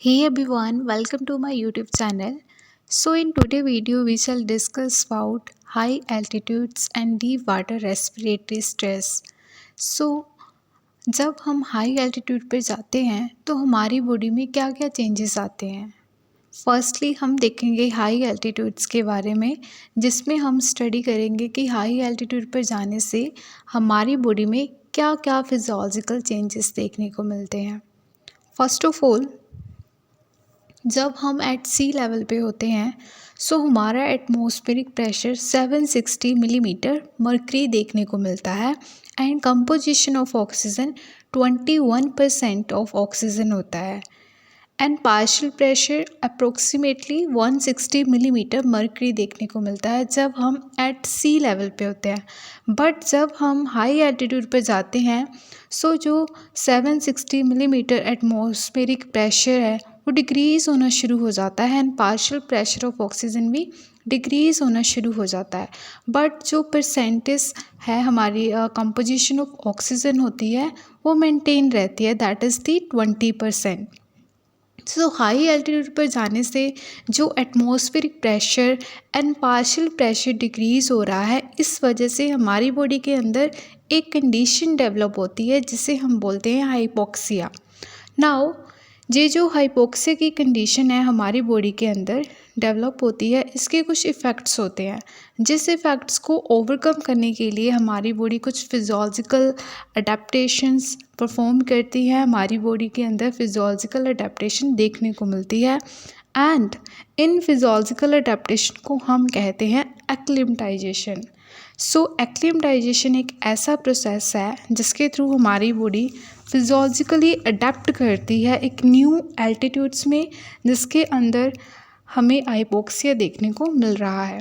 Hey everyone, welcome to my YouTube channel. So in today video we shall discuss about high altitudes and deep water respiratory stress. So जब हम high altitude पर जाते हैं तो हमारी body में क्या क्या चेंजेस आते हैं। फर्स्टली हम देखेंगे हाई एल्टीट्यूड्स के बारे में, जिसमें हम स्टडी करेंगे कि हाई एल्टीट्यूड पर जाने से हमारी बॉडी में क्या क्या फिजियोलॉजिकल चेंजेस देखने को मिलते हैं। फर्स्ट ऑफ ऑल, जब हम एट सी लेवल पे होते हैं सो हमारा एटमॉस्फेरिक प्रेशर 760 मिलीमीटर मर्करी देखने को मिलता है and composition of oxygen 21% of oxygen होता है and partial pressure approximately 160 millimetre mercury देखने को मिलता है जब हम एट सी लेवल पे होते हैं। बट जब हम हाई एल्टीट्यूड पे जाते हैं सो जो 760 मिलीमीटर एटमॉस्फेरिक प्रेशर है वो डिक्रीज़ होना शुरू हो जाता है and partial pressure of oxygen भी डिक्रीज़ होना शुरू हो जाता है। बट जो परसेंटेज है हमारी कंपोजिशन ऑफ ऑक्सीजन होती है वो मेंटेन रहती है, that is the 20%। So high altitude पर जाने से जो atmospheric pressure and partial pressure decrease हो रहा है, इस वजह से हमारी बॉडी के अंदर एक कंडीशन डेवलप होती है जिसे हम बोलते हैं हाइपोक्सिया। नाउ ये जो हाइपोक्सिया की कंडीशन है हमारी बॉडी के अंदर डेवलप होती है, इसके कुछ इफ़ेक्ट्स होते हैं जिस इफ़ेक्ट्स को ओवरकम करने के लिए हमारी बॉडी कुछ फिजियोलॉजिकल अडेप्टेशंस परफॉर्म करती है। हमारी बॉडी के अंदर फिजियोलॉजिकल अडेप्टेशन देखने को मिलती है एंड इन फिजियोलॉजिकल अडेप्टेशन को हम कहते हैं एक्लिमेटाइजेशन। सो एक्लिमेटाइजेशन एक ऐसा प्रोसेस है जिसके थ्रू हमारी बॉडी फिजियोलॉजिकली अडेप्ट करती है एक न्यू एल्टीट्यूड्स में, जिसके अंदर हमें हाइपोक्सिया देखने को मिल रहा है।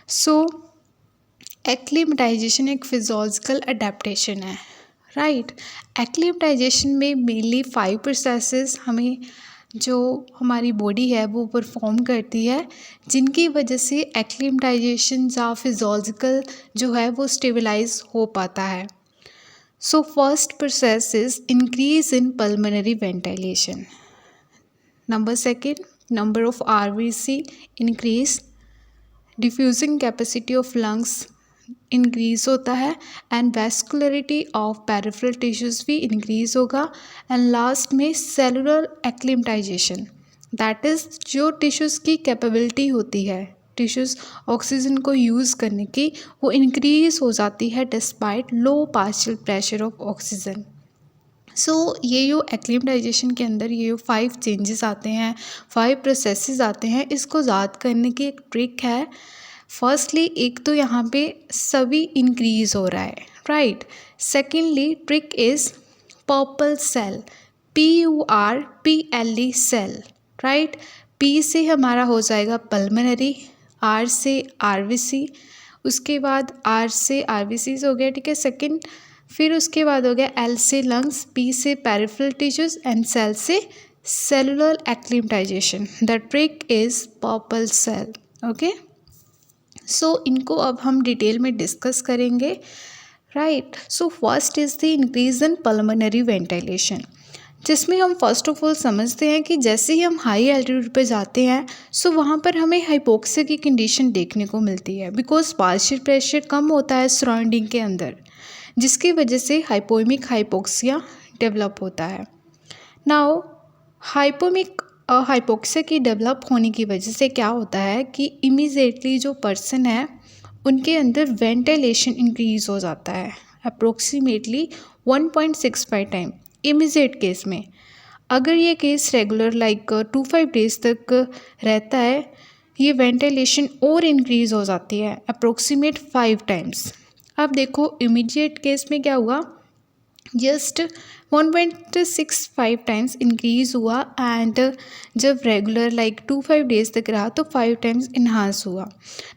सो एक्लिमेटाइजेशन एक फिजियोलॉजिकल अडेप्टेशन है, राइट। एक्लिमेटाइजेशन में मेनली 5 प्रोसेसेस हमें जो हमारी बॉडी है वो परफॉर्म करती है, जिनकी वजह से एक्लिमेटाइजेशन या फिजियोलॉजिकल जो है वो स्टेबलाइज हो पाता है। So first process is increase in pulmonary ventilation. Number second, number of RBC increase, diffusing capacity of lungs increase होता है and vascularity of peripheral tissues भी इंक्रीज़ होगा एंड लास्ट में सेलुलर एक्लिमेटाइजेशन, दैट इज़ जो tissues की capability होती है tissues oxygen को यूज़ करने की, वो इंक्रीज़ हो जाती है despite low partial pressure of oxygen. So ये जो एक्लिमेटाइजेशन के अंदर ये जो 5 चेंजेस आते हैं, 5 प्रोसेसेस आते हैं, इसको याद करने की एक ट्रिक है। फर्स्टली एक तो यहाँ पे सभी इंक्रीज़ हो रहा है, right. Secondly trick is purple cell, PURPLE cell, right. P से हमारा हो जाएगा पल्मोनरी, R से RBC, उसके बाद R से RBC हो गया, ठीक है, सेकेंड। फिर उसके बाद हो गया L से लंग्स, P से पेरिफेरल टिश्यूज एंड सेल से cellular acclimatization. The trick is purple cell, okay. So इनको अब हम डिटेल में डिस्कस करेंगे, right. So first is the increase in pulmonary ventilation, जिसमें हम फर्स्ट ऑफ ऑल समझते हैं कि जैसे ही हम हाई एल्टीट्यूड पर जाते हैं सो वहाँ पर हमें हाइपोक्सिया की कंडीशन देखने को मिलती है, बिकॉज पार्शियल प्रेशर कम होता है सराउंडिंग के अंदर, जिसकी वजह से हाइपोमिक हाइपोक्सिया डेवलप होता है। नाउ हाइपोमिक हाइपोक्सिया की डेवलप होने की वजह से क्या होता है कि इमीडिएटली जो पर्सन है उनके अंदर वेंटिलेशन इंक्रीज़ हो जाता है अप्रोक्सीमेटली 1.65 टाइम इमीडिएट केस में। अगर ये केस रेगुलर लाइक 2-5 डेज तक रहता है, ये वेंटिलेशन और इंक्रीज़ हो जाती है अप्रोक्सीमेट 5 टाइम्स। अब देखो इमीडिएट केस में क्या हुआ, जस्ट 1.65 टाइम्स इंक्रीज़ हुआ एंड जब रेगुलर लाइक 2-5 डेज तक रहा तो 5 टाइम्स इन्हांस हुआ।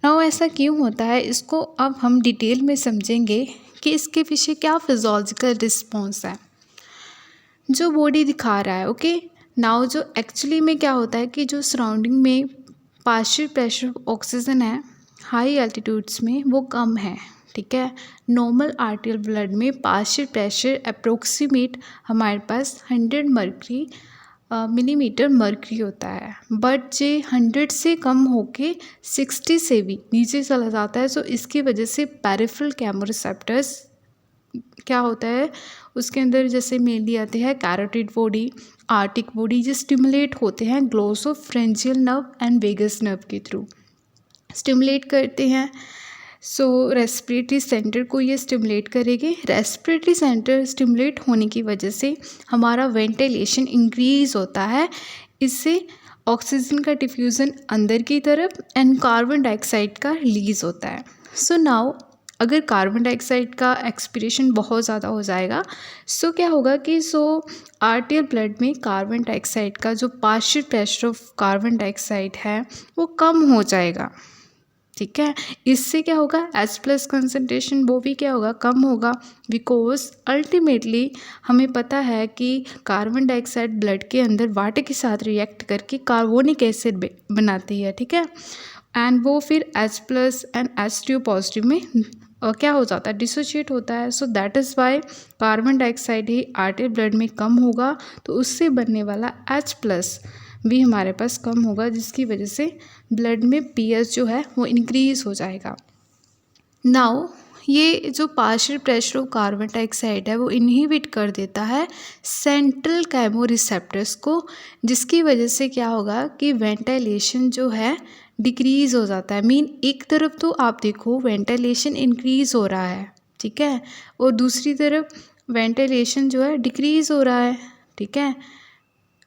नाउ ऐसा क्यों होता है, इसको अब हम डिटेल में समझेंगे कि इसके पीछे क्या फिजियोलॉजिकल रिस्पॉन्स है जो बॉडी दिखा रहा है, ओके। नाउ जो एक्चुअली में क्या होता है कि जो सराउंडिंग में पार्शियल प्रेशर ऑक्सीजन है हाई एल्टीट्यूड्स में वो कम है, ठीक है। नॉर्मल आर्टियल ब्लड में पार्शियल प्रेशर अप्रोक्सीमेट हमारे पास 100 मर्करी मिलीमीटर मर्क्यूरी होता है, बट जे 100 से कम होके 60 से भी नीचे चला जाता है, सो इसकी वजह से पेरिफेरल केमोरिसेप्टर्स क्या होता है उसके अंदर जैसे मेनली आते हैं कैरोटिड बॉडी, आर्टिक बॉडी, जो स्टिमुलेट होते हैं ग्लोसोफ्रेंजियल नर्व एंड वेगस नर्व के थ्रू स्टिमुलेट करते हैं। सो रेस्पिरेटरी सेंटर को ये स्टिमुलेट करेंगे। रेस्पिरेटरी सेंटर स्टिमुलेट होने की वजह से हमारा वेंटिलेशन इंक्रीज होता है, इससे ऑक्सीजन का डिफ्यूज़न अंदर की तरफ एंड कार्बन डाइऑक्साइड का रिलीज़ होता है। सो नाउ अगर कार्बन डाइऑक्साइड का एक्सपिरेशन बहुत ज़्यादा हो जाएगा, सो क्या होगा कि आर्टियल ब्लड में कार्बन डाइऑक्साइड का जो partial pressure of carbon dioxide है वो कम हो जाएगा, ठीक है। इससे क्या होगा, H+ कंसनट्रेशन वो भी क्या होगा, कम होगा, बिकॉज अल्टीमेटली हमें पता है कि कार्बन डाइऑक्साइड ब्लड के अंदर वाटर के साथ रिएक्ट करके कार्बोनिक एसिड बनाती है, ठीक है, एंड वो फिर H+ एंड H2 पॉजिटिव में क्या हो जाता है, डिसोशिएट होता है। So that is Y carbon dioxide he आर्टियल blood में कम होगा, तो उससे बनने वाला H+ भी हमारे पास कम होगा, जिसकी वजह से ब्लड में pH जो है वो इंक्रीज़ हो जाएगा। नाउ ये जो partial pressure of carbon dioxide है वो इनहिबिट कर देता है सेंट्रल केमोरिसेप्टर्स को, जिसकी वजह से क्या होगा कि वेंटिलेशन जो है डिक्रीज़ हो जाता है। मीन एक तरफ तो आप देखो वेंटिलेशन इंक्रीज़ हो रहा है, ठीक है, और दूसरी तरफ वेंटिलेशन जो है डिक्रीज़ हो रहा है, ठीक है।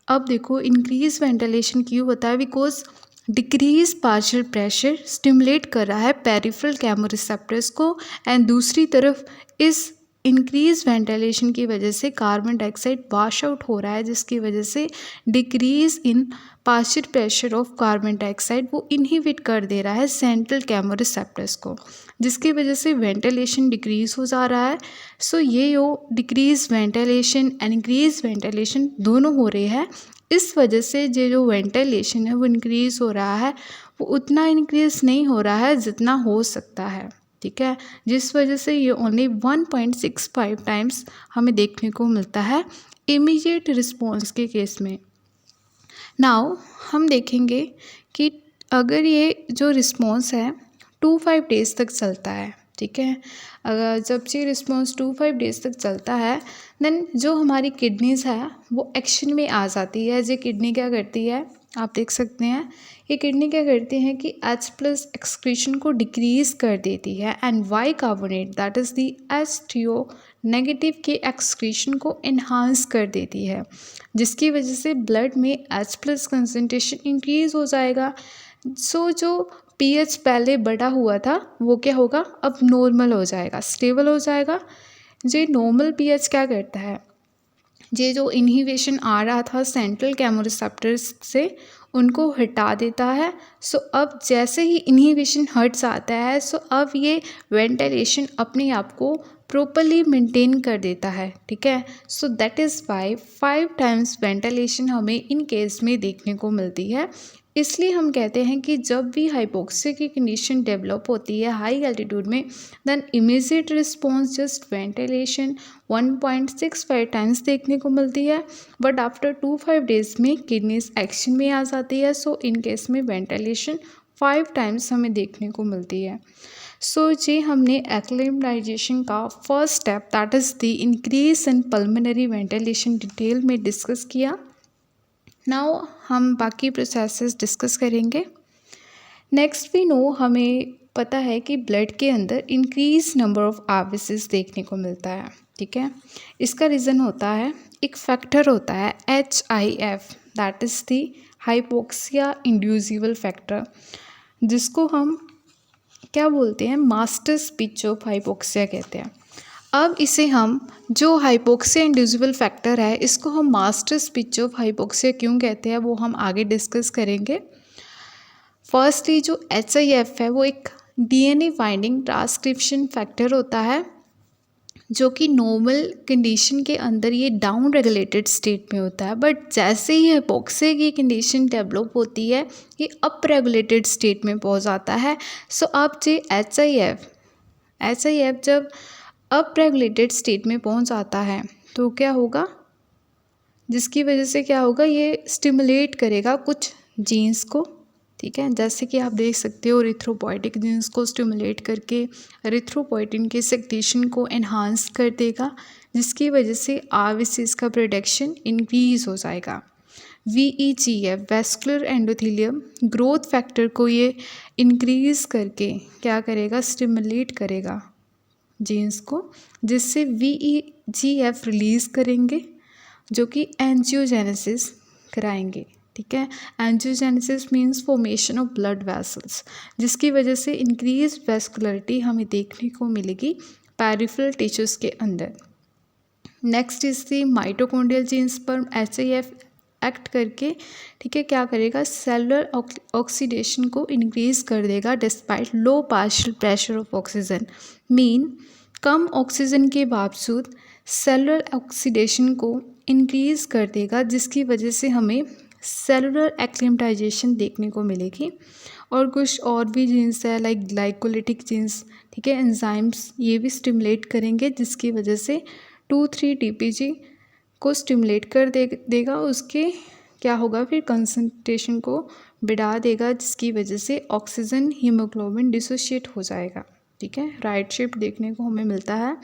अब देखो इंक्रीज वेंटिलेशन क्यों होता है, because decrease partial pressure stimulate कर रहा है पेरिफेरल केमोरिसेप्टर्स को, एंड दूसरी तरफ इस इंक्रीज वेंटिलेशन की वजह से कार्बन डाइऑक्साइड वॉश आउट हो रहा है, जिसकी वजह से decrease in partial pressure of carbon dioxide वो इनहिबिट कर दे रहा है सेंट्रल केमोरिसेप्टर्स को, जिसकी वजह से वेंटिलेशन डिक्रीज हो जा रहा है। सो ये decrease ventilation and increase ventilation दोनों हो रहे हैं। इस वजह से जो वेंटिलेशन है वो इंक्रीज़ हो रहा है, वो उतना इंक्रीज़ नहीं हो रहा है जितना हो सकता है, ठीक है, जिस वजह से ये ओनली 1.65 टाइम्स हमें देखने को मिलता है इमीडिएट रिस्पॉन्स के केस में। नाउ हम देखेंगे कि अगर ये जो रिस्पॉन्स है 2-5 डेज़ तक चलता है, ठीक है, अगर जब ये रिस्पॉन्स 2-5 डेज़ तक चलता है, देन जो हमारी किडनीज़ है वो एक्शन में आ जाती है। ये किडनी क्या करती है, आप देख सकते हैं, ये किडनी क्या करती है कि H+ एक्सक्रीशन को डिक्रीज़ कर देती है, and Y carbonate that is the H2O negative के एक्सक्रीशन को इन्हांस कर देती है, जिसकी वजह से ब्लड में H+ कंसनट्रेशन इंक्रीज़ हो जाएगा। सो जो pH पहले बढ़ा हुआ था वो क्या होगा, अब नॉर्मल हो जाएगा, स्टेबल हो जाएगा। ये नॉर्मल pH क्या करता है, ये जो इनहिबिशन आ रहा था सेंट्रल केमोरिसेप्टर्स से उनको हटा देता है। सो अब जैसे ही इनहिबिशन हट जाता है, सो अब ये वेंटिलेशन अपने आप को प्रॉपरली मेंटेन कर देता है, ठीक है। So that is Y 5 times ventilation हमें इन केस में देखने को मिलती है। इसलिए हम कहते हैं कि जब भी हाइपोक्सिया की कंडीशन डेवलप होती है हाई एल्टीट्यूड में, then immediate response just ventilation 1.65 times देखने को मिलती है, बट आफ्टर 2-5 डेज़ में किडनीज एक्शन में आ जाती है। सो इन केस में वेंटिलेशन 5 टाइम्स हमें देखने को मिलती है। सो जी हमने एक्लिमेटाइजेशन का first step that is the increase in pulmonary ventilation detail में डिस्कस किया। नाउ हम बाकी प्रोसेसेस डिस्कस करेंगे। नेक्स्ट वी नो, हमें पता है कि ब्लड के अंदर इंक्रीज नंबर ऑफ RBCs देखने को मिलता है, ठीक है। इसका रीज़न होता है, एक फैक्टर होता है HIF that is the hypoxia inducible factor, जिसको हम क्या बोलते हैं, मास्टर स्विच ऑफ हाइपोक्सिया कहते हैं। अब इसे हम जो हाइपोक्सिया इंड्यूसिबल फैक्टर है इसको हम मास्टर स्विच ऑफ हाइपोक्सिया क्यों कहते हैं वो हम आगे डिस्कस करेंगे। फर्स्टली जो HIF है वो एक DNA बाइंडिंग ट्रांसक्रिप्शन फैक्टर होता है, जो कि नॉर्मल कंडीशन के अंदर ये डाउन रेगुलेटेड स्टेट में होता है, बट जैसे ही हाइपोक्सिया की कंडीशन डेवलप होती है ये अप रेगुलेटेड स्टेट में पहुंच जाता है। सो अब जो HIF जब अप रेगुलेटेड स्टेट में पहुंच जाता है तो क्या होगा, जिसकी वजह से क्या होगा, ये स्टिमुलेट करेगा कुछ जीन्स को, ठीक है। जैसे कि आप देख सकते हो इरिथ्रोपोइटिक जीन्स को स्टिमुलेट करके इरिथ्रोपोइटिन के सेक्रेशन को एनहांस कर देगा, जिसकी वजह से आरबीसीज का प्रोडक्शन इंक्रीज हो जाएगा। VEGF vascular endothelium growth factor को ये इंक्रीज करके क्या करेगा, स्टिमुलेट करेगा जीन्स को, जिससे VEGF रिलीज करेंगे जो कि एंजियोजेनेसिस कराएंगे, ठीक है। Angiogenesis means formation of blood vessels, जिसकी वजह से इंक्रीज वेस्कुलरिटी हमें देखने को मिलेगी पेरिफेरल टिश्यूज के अंदर। Next is the mitochondrial genes पर HIF एक्ट करके, ठीक है, क्या करेगा, सेलुलर ऑक्सीडेशन को इंक्रीज कर देगा despite low partial pressure of oxygen. Mean come oxygen के बावजूद सेलुलर ऑक्सीडेशन को इंक्रीज कर देगा, जिसकी वजह से हमें सेलुलर एक्लिमेटाइजेशन देखने को मिलेगी। और कुछ और भी जीन्स है लाइक ग्लाइकोलिटिक जीन्स, ठीक है, एंजाइम्स ये भी स्टिमुलेट करेंगे, जिसकी वजह से 2,3-DPG को स्टिमुलेट कर देगा, उसके क्या होगा फिर कंसंट्रेशन को बढ़ा देगा, जिसकी वजह से ऑक्सीजन हीमोग्लोबिन डिसोशिएट हो जाएगा, ठीक है। राइट शिफ्ट देखने को हमें मिलता है।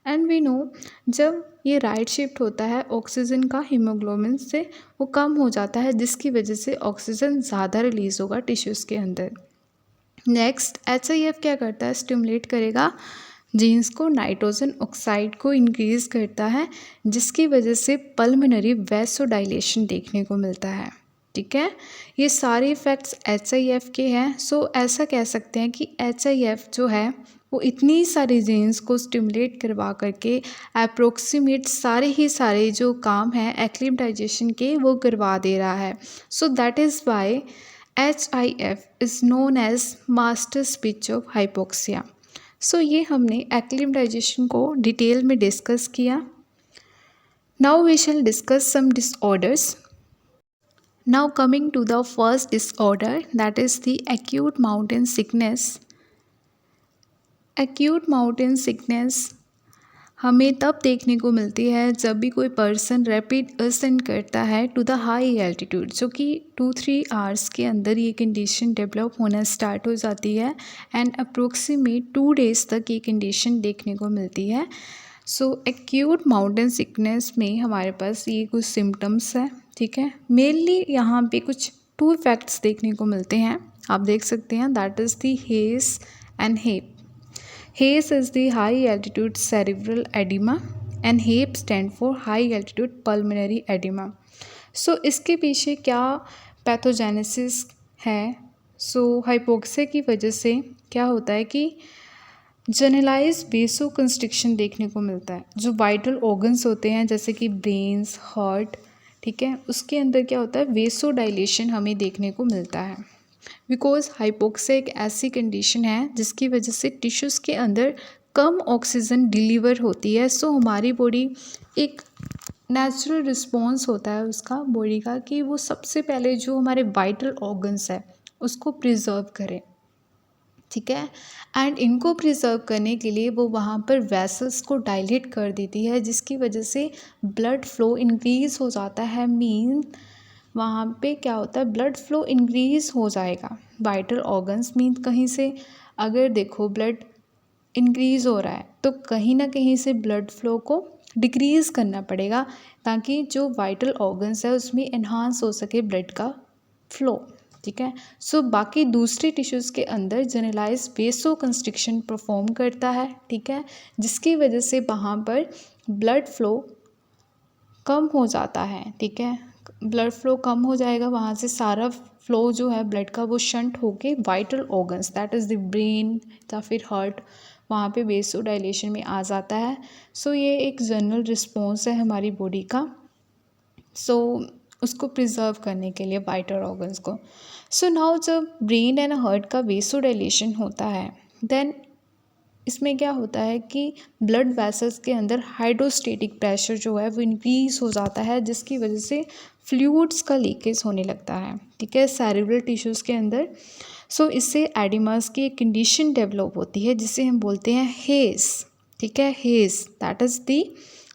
एंड वी नो जब ये राइट शिफ्ट होता है ऑक्सीजन का हीमोग्लोबिन से वो कम हो जाता है, जिसकी वजह से ऑक्सीजन ज़्यादा रिलीज़ होगा टिश्यूज़ के अंदर। नेक्स्ट HIF क्या करता है, स्टिमुलेट करेगा जीन्स को, नाइट्रोजन ऑक्साइड को इंक्रीज़ करता है, जिसकी वजह से पल्मोनरी वैसोडाइलेशन देखने को मिलता है, ठीक है। ये सारे इफ़ेक्ट्स HIF के हैं। सो ऐसा कह सकते हैं कि HIF जो है वो इतनी सारी जीन्स को स्टिमुलेट करवा करके अप्रोक्सीमेट सारे जो काम हैं एक्लिमेटाइजेशन के वो करवा दे रहा है। So that is why HIF is known as master switch of hypoxia. So ये हमने एक्लिमेटाइजेशन को डिटेल में डिस्कस किया। Now we shall discuss some disorders. Now coming to the first disorder, that is the acute mountain sickness. Acute mountain sickness हमें तब देखने को मिलती है जब भी कोई पर्सन रैपिड असेंड करता है टू द हाई एल्टीट्यूड, जो कि 2-3 आवर्स के अंदर ये कंडीशन डेवलप होना स्टार्ट हो जाती है एंड अप्रोक्सीमेट 2 डेज़ तक ये कंडीशन देखने को मिलती है। सो एक्यूट माउंटेन सिकनेस में हमारे पास ये कुछ सिम्टम्स है, ठीक है। मेनली यहाँ पे कुछ 2 इफेक्ट्स देखने को मिलते हैं, आप देख सकते हैं, that is the HACE and HAPE. HACE is the high altitude cerebral edema and HAPE stand for high altitude pulmonary edema. So इसके पीछे क्या पैथोजेनेसिस है? हाइपोक्सिया की वजह से क्या होता है कि जनरलाइज वेसो कंस्ट्रिक्शन देखने को मिलता है। जो वाइटल ऑर्गन्स होते हैं जैसे कि ब्रेन्स, हार्ट, ठीक है, उसके अंदर क्या होता है, वेसो डायलेशन हमें देखने को मिलता है। बिकॉज हाइपोक्सिया एक ऐसी कंडीशन है जिसकी वजह से टिश्यूज़ के अंदर कम ऑक्सीजन डिलीवर होती है। सो हमारी बॉडी एक नेचुरल रिस्पॉन्स होता है उसका बॉडी का कि वो सबसे पहले जो हमारे वाइटल ऑर्गन्स है उसको प्रिजर्व करें, ठीक है। एंड इनको प्रिजर्व करने के लिए वो वहाँ पर वेसल्स को डायलेट कर देती है, जिसकी वजह से ब्लड फ्लो इंक्रीज़ हो जाता है। मीन वहाँ पे क्या होता है, ब्लड फ्लो इंक्रीज़ हो जाएगा वाइटल ऑर्गन्स। मीन कहीं से अगर देखो ब्लड इंक्रीज़ हो रहा है तो कहीं ना कहीं से ब्लड फ्लो को डिक्रीज़ करना पड़ेगा ताकि जो वाइटल ऑर्गन्स है उसमें एनहांस हो सके ब्लड का फ्लो, ठीक है। सो बाकी दूसरी टिश्यूज़ के अंदर जनरलाइज वेसो कंस्ट्रिक्शन परफॉर्म करता है, ठीक है, जिसकी वजह से वहाँ पर ब्लड फ्लो कम हो जाता है, ठीक है। ब्लड फ्लो कम हो जाएगा, वहाँ से सारा फ्लो जो है ब्लड का वो शंट होके vital organs that is the brain या फिर हार्ट वहाँ पे वेसो डायलेशन में आ जाता है। सो ये एक जनरल रिस्पॉन्स है हमारी बॉडी का, सो उसको प्रिजर्व करने के लिए वाइटल ऑर्गन्स को। सो नाउ जब ब्रेन एंड हार्ट का वेसो डायलेशन होता है देन इसमें क्या होता है कि ब्लड वेसल्स के अंदर हाइड्रोस्टेटिक प्रेशर जो है वो इंक्रीज़ हो जाता है, जिसकी वजह से फ्लूइड्स का लीकेज होने लगता है, ठीक है, सेरेब्रल टिश्यूज़ के अंदर। सो इससे एडिमास की एक कंडीशन डेवलप होती है जिसे हम बोलते हैं हेज, ठीक है, hedge that is the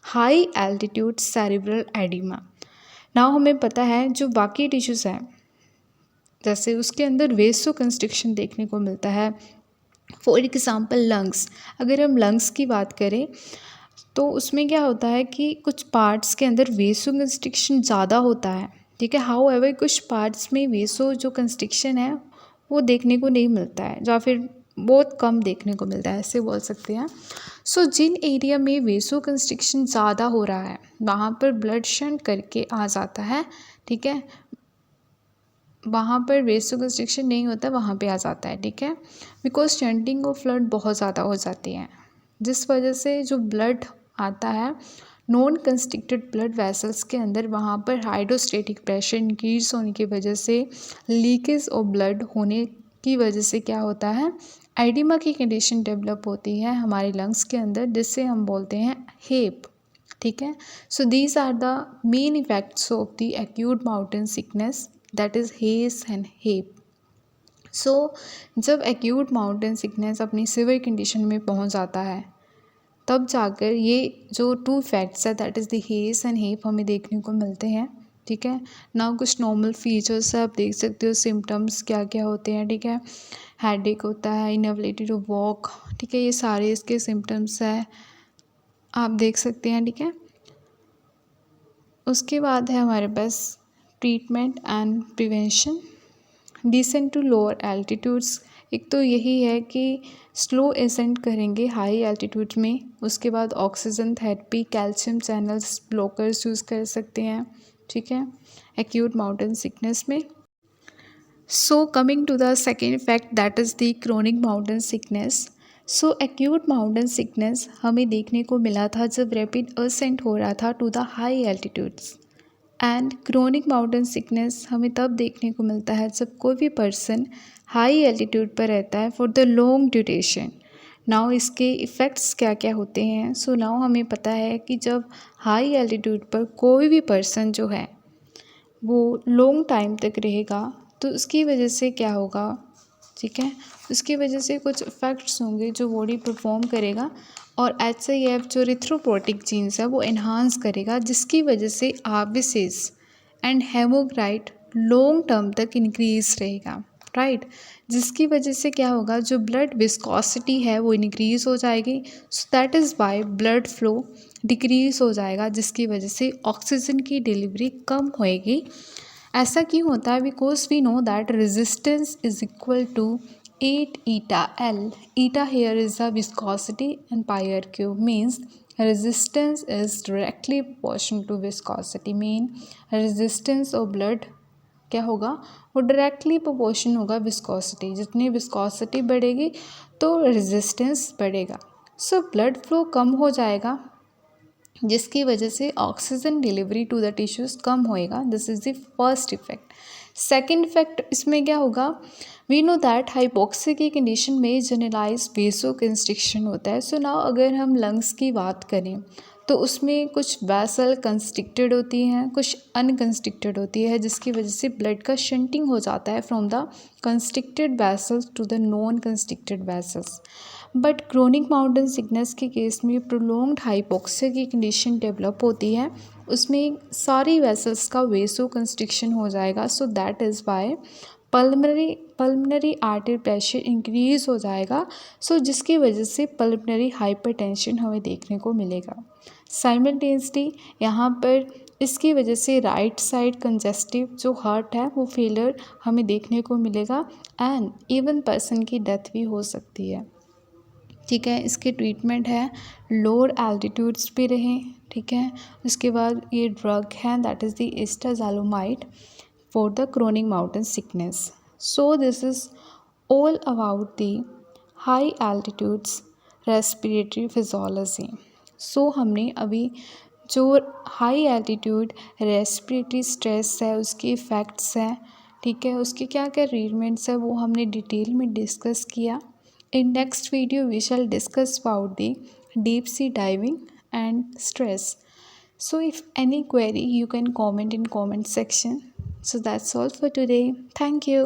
high altitude cerebral oedema. Now हमें पता है जो बाकी टिश्यूज़ हैं जैसे उसके अंदर वेसो कंस्ट्रिक्शन देखने को मिलता है। फॉर एग्ज़ाम्पल लंग्स, अगर हम लंग्स की बात करें तो उसमें क्या होता है कि कुछ पार्ट्स के अंदर वेसो कंस्ट्रिक्शन ज़्यादा होता है, ठीक है। हाउ एवर कुछ पार्ट्स में वेसो जो कंस्ट्रिक्शन है वो देखने को नहीं मिलता है या फिर बहुत कम देखने को मिलता है, ऐसे बोल सकते हैं। सो जिन एरिया में वेसो कंस्ट्रिक्शन ज़्यादा हो रहा है वहाँ पर ब्लड शंट करके आ जाता है, ठीक है। वहाँ पर वेसो कंस्ट्रिक्शन नहीं होता, वहाँ पे आ जाता है, ठीक है। बिकॉज शंटिंग ऑफ ब्लड बहुत ज़्यादा हो जाती है, जिस वजह से जो ब्लड आता है नॉन कंस्ट्रिक्टेड ब्लड वेसल्स के अंदर, वहाँ पर हाइड्रोस्टेटिक प्रेशर इंक्रीज होने की वजह से, लीकेज ऑफ ब्लड होने की वजह से क्या होता है, एडिमा की कंडीशन डेवलप होती है हमारे लंग्स के अंदर, जिससे हम बोलते हैं हेप, ठीक है। So these are the main effects of the acute mountain sickness, that is HACE and HAPE. So जब एक्यूट माउंटेन सिकनेस अपनी सिवियर कंडीशन में पहुंच जाता है तब जाकर ये जो टू फैक्ट्स है that is the HACE and HAPE हमें देखने को मिलते हैं, ठीक है ना। कुछ नॉर्मल फीचर्स है, आप देख सकते हो सिम्टम्स क्या क्या होते हैं, ठीक है। हेडेक होता है, इनएबिलिटी टू वॉक, ठीक है, ये सारे इसके सिम्टम्स है, आप देख सकते हैं, ठीक है। उसके बाद है हमारे पास treatment and prevention. Descent to lower altitudes, एक तो यही है कि स्लो एसेंट करेंगे हाई एल्टीट्यूड में, उसके बाद oxygen therapy, calcium channels blockers use कर सकते हैं, ठीक है, एक्यूट माउंटेन सिकनेस में। So coming to the second fact that is the chronic mountain sickness. So acute mountain sickness हमें देखने को मिला था जब रैपिड असेंट हो रहा था to the high altitudes, and chronic mountain sickness हमें तब देखने को मिलता है जब कोई भी पर्सन हाई एल्टीट्यूड पर रहता है for the long duration. Now इसके इफ़ेक्ट्स क्या क्या होते हैं। सो नाउ हमें पता है कि जब हाई एल्टीट्यूड पर कोई भी पर्सन जो है वो लॉन्ग टाइम तक रहेगा तो उसकी वजह से क्या होगा, ठीक है, उसकी वजह से कुछ इफ़ेक्ट्स होंगे जो बॉडी परफॉर्म करेगा, और HIF जो रिथ्रोपोटिक जीन्स है वो इन्हांस करेगा, जिसकी वजह से आर्बिसिस एंड हेमोग्राइट लॉन्ग टर्म तक इंक्रीज रहेगा, राइट। जिसकी वजह से क्या होगा, जो ब्लड विस्कोसिटी है वो इंक्रीज़ हो जाएगी। सो that is Y blood flow decrease हो जाएगा, जिसकी वजह से ऑक्सीजन की डिलीवरी कम होएगी। ऐसा क्यों होता है, because we know that resistance is equal to 8 eta L. Eta here is the viscosity and pi r cube means resistance is directly proportional to viscosity, mean resistance of blood क्या होगा, वो directly proportion होगा viscosity, जितनी viscosity बढ़ेगी तो resistance बढ़ेगा। So blood flow कम हो जाएगा, जिसकी वजह से oxygen delivery to the tissues कम होएगा। This is the first effect. Second effect इसमें क्या होगा, वी नो दैट हाइपोक्सिया की कंडीशन में जनरलाइज वेसो कंस्ट्रिक्शन होता है। सो नाउ अगर हम लंग्स की बात करें तो उसमें कुछ वैसल कंस्ट्रिक्टेड होती हैं, कुछ अनकंस्ट्रिक्टेड होती है, जिसकी वजह से ब्लड का शंटिंग हो जाता है from the constricted vessels to the non constricted vessels. But chronic mountain sickness के केस में प्रोलॉन्ग्ड हाइपोक्सिया की कंडीशन डेवलप होती है, उसमें सारी वेसल्स का वेसो कंस्ट्रिक्शन हो जाएगा। सो that is Y pulmonary artery pressure increase हो जाएगा। सो जिसकी वजह से पल्मनरी हाइपरटेंशन हमें देखने को मिलेगा। साइमल्टेनियसली यहाँ पर इसकी वजह से राइट साइड कंजेस्टिव जो हार्ट है वो फेलियर हमें देखने को मिलेगा, एंड इवन पर्सन की डेथ भी हो सकती है, ठीक है। इसके ट्रीटमेंट है लोअर एल्टीट्यूड्स पे रहें, ठीक है। उसके बाद ये ड्रग है that is the acetazolamide for the chronic mountain sickness. So this is all about the high altitudes respiratory physiology. So हमने अभी जो हाई एल्टीट्यूड रेस्पिरेटरी स्ट्रेस है उसके इफ़ेक्ट्स हैं, ठीक है, उसके क्या क्या ट्रीटमेंट्स है वो हमने डिटेल में डिस्कस किया। In next video, we shall discuss about the deep sea diving and stress. So if any query, you can comment in comment section. So that's all for today. Thank you.